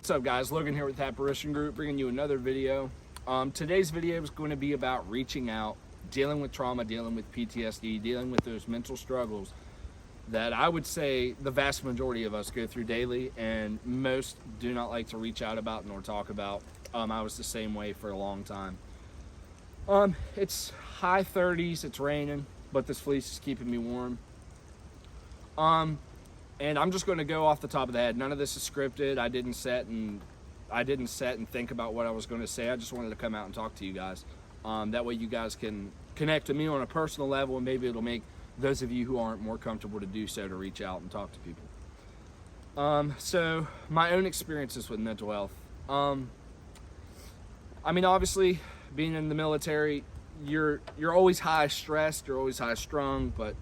What's up, guys? Logan here with Apparition Group, bringing you another video. Today's video is going to be about reaching out, dealing with trauma, dealing with PTSD, dealing with those mental struggles that I would say the vast majority of us go through daily, and most do not like to reach out about nor talk about. I was the same way for a long time. It's high 30s, it's raining, but this fleece is keeping me warm. And I'm just going to go off the top of the head. None of this is scripted. I didn't set and think about what I was going to say. I just wanted to come out and talk to you guys. That way you guys can connect to me on a personal level, and maybe it'll make those of you who aren't more comfortable to do so to reach out and talk to people. So my own experiences with mental health. I mean, obviously, being in the military, you're always high stressed, you're always high strung, but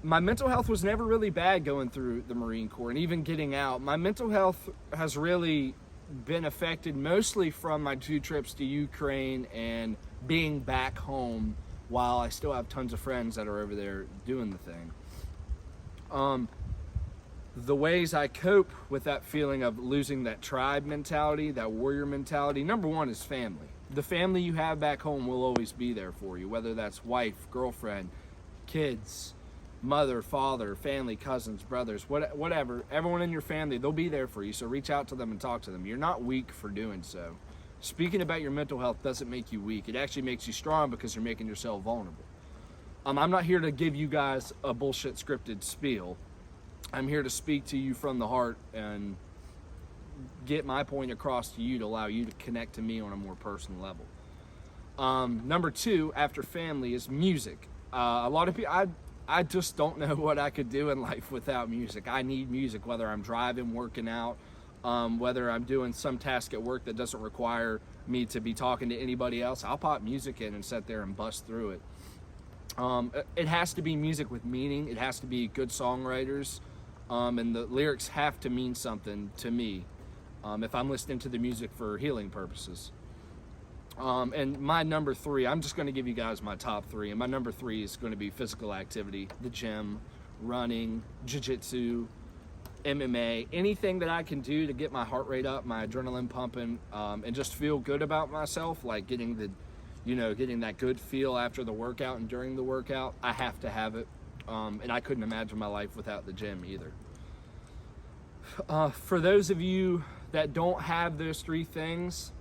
my mental health was never really bad going through the Marine Corps and even getting out. My mental health has really been affected mostly from my 2 trips to Ukraine and being back home while I still have tons of friends that are over there doing the thing. The ways I cope with that feeling of losing that tribe mentality, that warrior mentality, number one is family. The family you have back home will always be there for you, whether that's wife, girlfriend, kids, mother, father, family, cousins, brothers, whatever. Everyone in your family, they'll be there for you, so reach out to them and talk to them. You're not weak for doing so. Speaking about your mental health doesn't make you weak. It actually makes you strong because you're making yourself vulnerable. I'm not here to give you guys a bullshit scripted spiel. I'm here to speak to you from the heart and get my point across to you to allow you to connect to me on a more personal level. Number 2, after family, is music. A lot of people, I just don't know what I could do in life without music. I need music, whether I'm driving, working out, whether I'm doing some task at work that doesn't require me to be talking to anybody else. I'll pop music in and sit there and bust through it. It has to be music with meaning. It has to be good songwriters, and the lyrics have to mean something to me if I'm listening to the music for healing purposes. And my number 3, I'm just going to give you guys my top 3, and my number 3 is going to be physical activity, the gym, running, jiu-jitsu, MMA, anything that I can do to get my heart rate up, my adrenaline pumping, and just feel good about myself, like getting that good feel after the workout and during the workout. I have to have it, and I couldn't imagine my life without the gym either. For those of you that don't have those 3 things,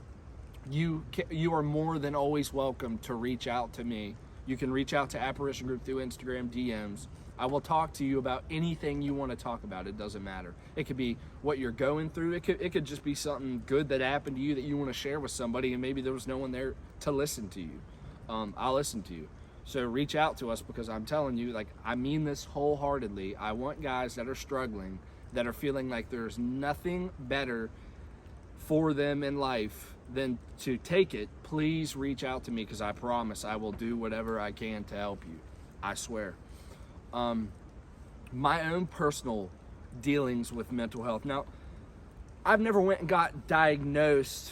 you are more than always welcome to reach out to me. You can reach out to Apparition Group through Instagram DMs. I will talk to you about anything you want to talk about. It doesn't matter. It could be what you're going through. It could just be something good that happened to you that you want to share with somebody, and maybe there was no one there to listen to you. I'll listen to you. So reach out to us, because I'm telling you, like, I mean this wholeheartedly. I want guys that are struggling, that are feeling like there's nothing better for them in life than to take it. Please reach out to me, because I promise I will do whatever I can to help you. I swear. My own personal dealings with mental health. Now, I've never went and got diagnosed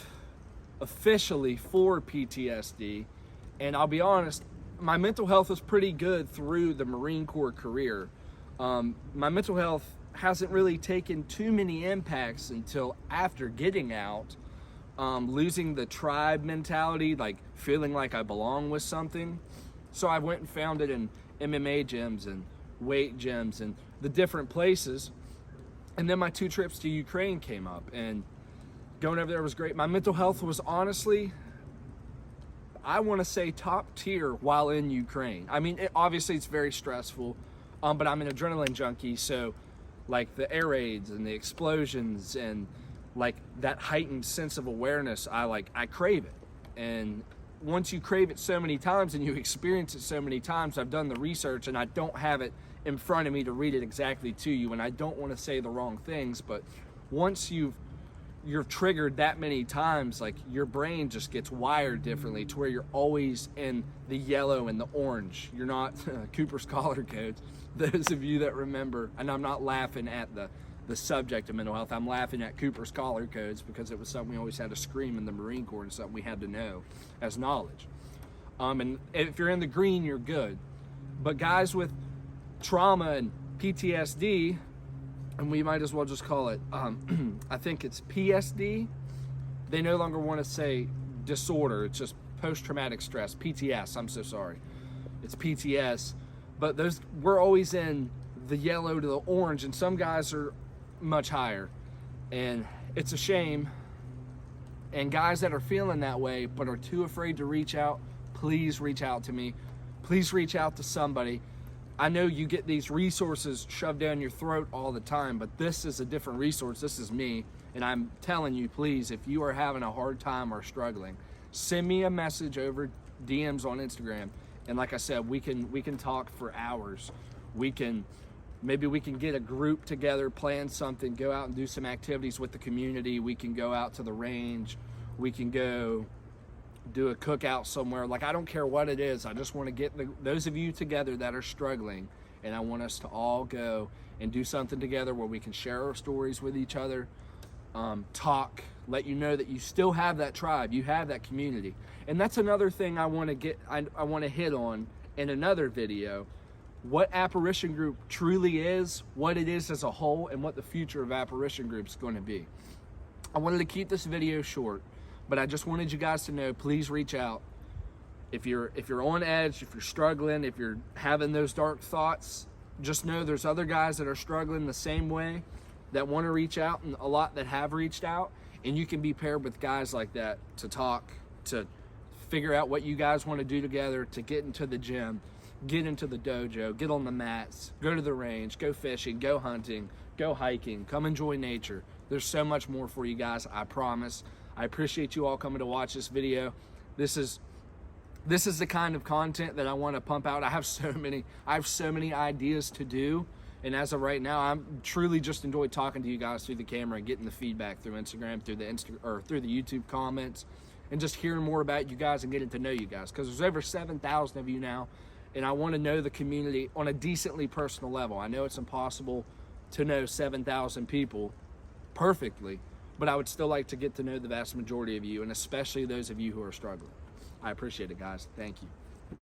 officially for PTSD, and I'll be honest, my mental health was pretty good through the Marine Corps career. My mental health hasn't really taken too many impacts until after getting out, losing the tribe mentality, like feeling like I belong with something. So I went and found it in MMA gyms and weight gyms and the different places. And then my 2 trips to Ukraine came up, and going over there was great. My mental health was honestly, I want to say, top tier while in Ukraine. I mean, obviously it's very stressful, but I'm an adrenaline junkie, so like the air raids and the explosions and like that heightened sense of awareness, I crave it. And once you crave it so many times and you experience it so many times, I've done the research, and I don't have it in front of me to read it exactly to you, and I don't want to say the wrong things, but once you're triggered that many times, like, your brain just gets wired differently to where you're always in the yellow and the orange. You're not Cooper's color codes. Those of you that remember, and I'm not laughing at the subject of mental health, I'm laughing at Cooper's color codes, because it was something we always had to scream in the Marine Corps, and something we had to know as knowledge. And if you're in the green, you're good. But guys with trauma and PTSD, and we might as well just call it, I think it's PSD. They no longer want to say disorder. It's just post-traumatic stress, PTS. I'm so sorry. It's PTS. But we're always in the yellow to the orange, and some guys are much higher. And it's a shame. And guys that are feeling that way but are too afraid to reach out, please reach out to me. Please reach out to somebody. I know you get these resources shoved down your throat all the time, but this is a different resource. This is me, and I'm telling you, please, if you are having a hard time or struggling, send me a message over DMs on Instagram. And like I said, we can talk for hours. Maybe we can get a group together, plan something, go out and do some activities with the community. We can go out to the range. We can go do a cookout somewhere. Like, I don't care what it is. I just want to get those of you together that are struggling, and I want us to all go and do something together where we can share our stories with each other, talk, let you know that you still have that tribe, you have that community. And that's another thing I want to hit on in another video, what Apparition Group truly is, what it is as a whole, and what the future of Apparition Group is going to be. I wanted to keep this video short, but I just wanted you guys to know, please reach out. If you're on edge, if you're struggling, if you're having those dark thoughts, just know there's other guys that are struggling the same way that want to reach out, and a lot that have reached out, and you can be paired with guys like that to talk, to figure out what you guys want to do together, to get into the gym, get into the dojo, get on the mats, go to the range, go fishing, go hunting, go hiking, come enjoy nature. There's so much more for you guys, I promise. I appreciate you all coming to watch this video. This is the kind of content that I want to pump out. I have so many ideas to do, and as of right now, I'm truly just enjoyed talking to you guys through the camera and getting the feedback through Instagram, through the YouTube comments, and just hearing more about you guys and getting to know you guys, because there's over 7,000 of you now, and I want to know the community on a decently personal level. I know it's impossible to know 7,000 people perfectly, but I would still like to get to know the vast majority of you, and especially those of you who are struggling. I appreciate it, guys. Thank you.